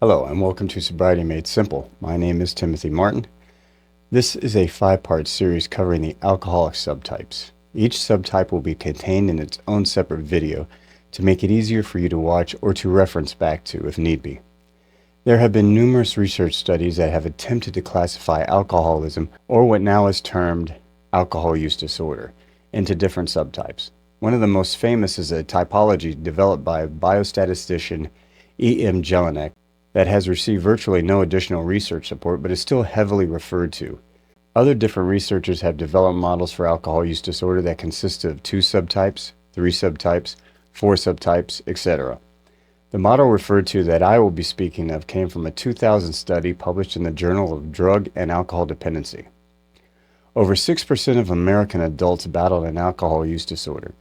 Hello and welcome to Sobriety Made Simple. My name is Timothy Martin. This is a 5-part series covering the alcoholic subtypes. Each subtype will be contained in its own separate video to make it easier for you to watch or to reference back to if need be. There have been numerous research studies that have attempted to classify alcoholism, or what now is termed alcohol use disorder, into different subtypes. One of the most famous is a typology developed by biostatistician E.M. Jelinek that has received virtually no additional research support but is still heavily referred to. Other different researchers have developed models for alcohol use disorder that consist of 2 subtypes, 3 subtypes, 4 subtypes, etc. The model referred to that I will be speaking of came from a 2000 study published in the Journal of Drug and Alcohol Dependency. Over 6% of American adults battled an alcohol use disorder.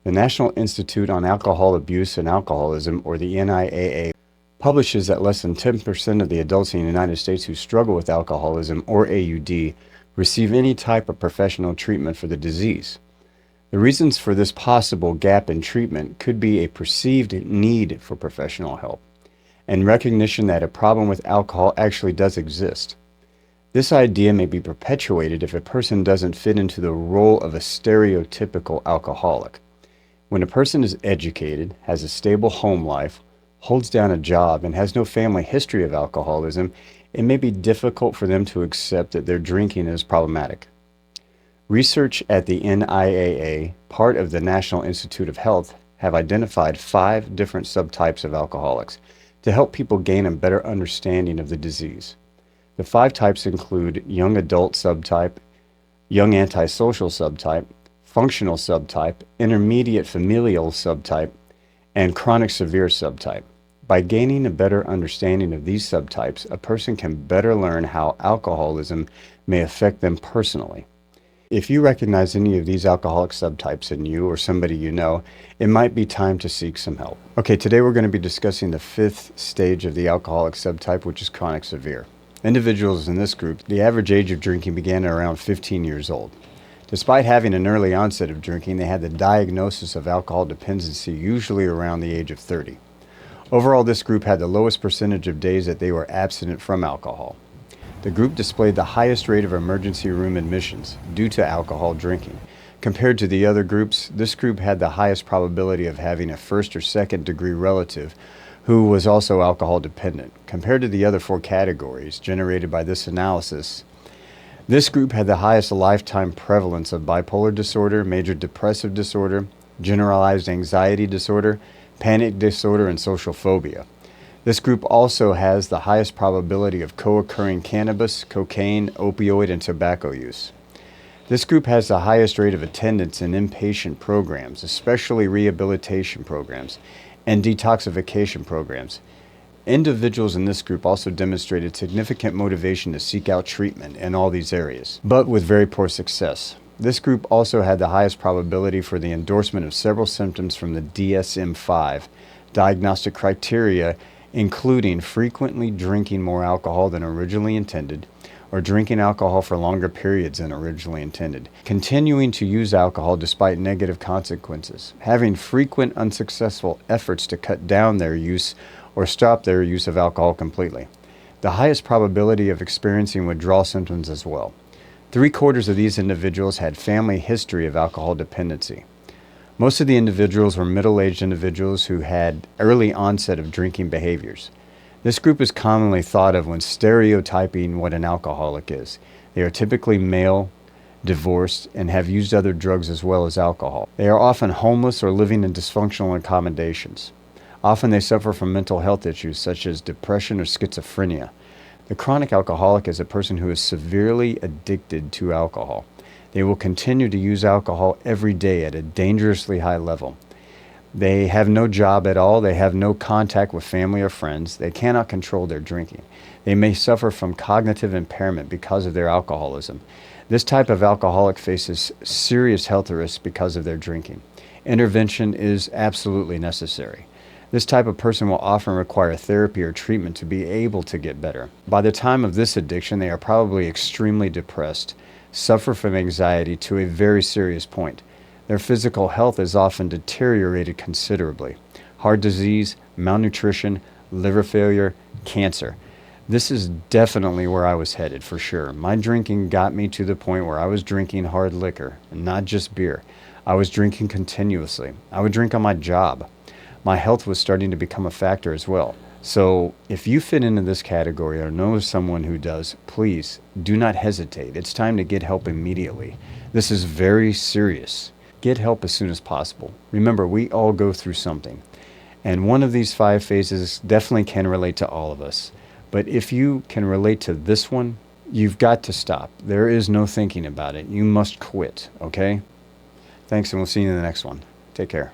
The National Institute on Alcohol Abuse and Alcoholism, or the NIAA, publishes that less than 10% of the adults in the United States who struggle with alcoholism, or AUD, receive any type of professional treatment for the disease. The reasons for this possible gap in treatment could be a perceived need for professional help and recognition that a problem with alcohol actually does exist. This idea may be perpetuated if a person doesn't fit into the role of a stereotypical alcoholic. When a person is educated, has a stable home life, holds down a job, and has no family history of alcoholism, it may be difficult for them to accept that their drinking is problematic. Research at the NIAA, part of the National Institute of Health, have identified 5 different subtypes of alcoholics to help people gain a better understanding of the disease. The 5 types include young adult subtype, young antisocial subtype, functional subtype, intermediate familial subtype, and chronic severe subtype. By gaining a better understanding of these subtypes, a person can better learn how alcoholism may affect them personally. If you recognize any of these alcoholic subtypes in you or somebody you know, it might be time to seek some help. Okay, today we're going to be discussing the 5th stage of the alcoholic subtype, which is chronic severe. Individuals in this group, the average age of drinking began at around 15 years old. Despite having an early onset of drinking, they had the diagnosis of alcohol dependency usually around the age of 30. Overall, this group had the lowest percentage of days that they were abstinent from alcohol. The group displayed the highest rate of emergency room admissions due to alcohol drinking. Compared to the other groups, this group had the highest probability of having a 1st or 2nd degree relative who was also alcohol dependent. Compared to the other 4 categories generated by this analysis, this group had the highest lifetime prevalence of bipolar disorder, major depressive disorder, generalized anxiety disorder, panic disorder, and social phobia. This group also has the highest probability of co-occurring cannabis, cocaine, opioid, and tobacco use. This group has the highest rate of attendance in inpatient programs, especially rehabilitation programs and detoxification programs. Individuals in this group also demonstrated significant motivation to seek out treatment in all these areas, but with very poor success. This group also had the highest probability for the endorsement of several symptoms from the DSM-5 diagnostic criteria, including frequently drinking more alcohol than originally intended, or drinking alcohol for longer periods than originally intended, continuing to use alcohol despite negative consequences, having frequent unsuccessful efforts to cut down their use or stop their use of alcohol completely. The highest probability of experiencing withdrawal symptoms as well. 3/4 of these individuals had family history of alcohol dependency. Most of the individuals were middle-aged individuals who had early onset of drinking behaviors. This group is commonly thought of when stereotyping what an alcoholic is. They are typically male, divorced, and have used other drugs as well as alcohol. They are often homeless or living in dysfunctional accommodations. Often they suffer from mental health issues such as depression or schizophrenia. The chronic alcoholic is a person who is severely addicted to alcohol. They will continue to use alcohol every day at a dangerously high level. They have no job at all. They have no contact with family or friends. They cannot control their drinking. They may suffer from cognitive impairment because of their alcoholism. This type of alcoholic faces serious health risks because of their drinking. Intervention is absolutely necessary. This type of person will often require therapy or treatment to be able to get better. By the time of this addiction, they are probably extremely depressed, suffer from anxiety to a very serious point. Their physical health is often deteriorated considerably. Heart disease, malnutrition, liver failure, cancer. This is definitely where I was headed for sure. My drinking got me to the point where I was drinking hard liquor, and not just beer. I was drinking continuously. I would drink on my job. My health was starting to become a factor as well. So if you fit into this category or know someone who does, please do not hesitate. It's time to get help immediately. This is very serious. Get help as soon as possible. Remember, we all go through something. And one of these 5 phases definitely can relate to all of us. But if you can relate to this one, you've got to stop. There is no thinking about it. You must quit, okay? Thanks, and we'll see you in the next one. Take care.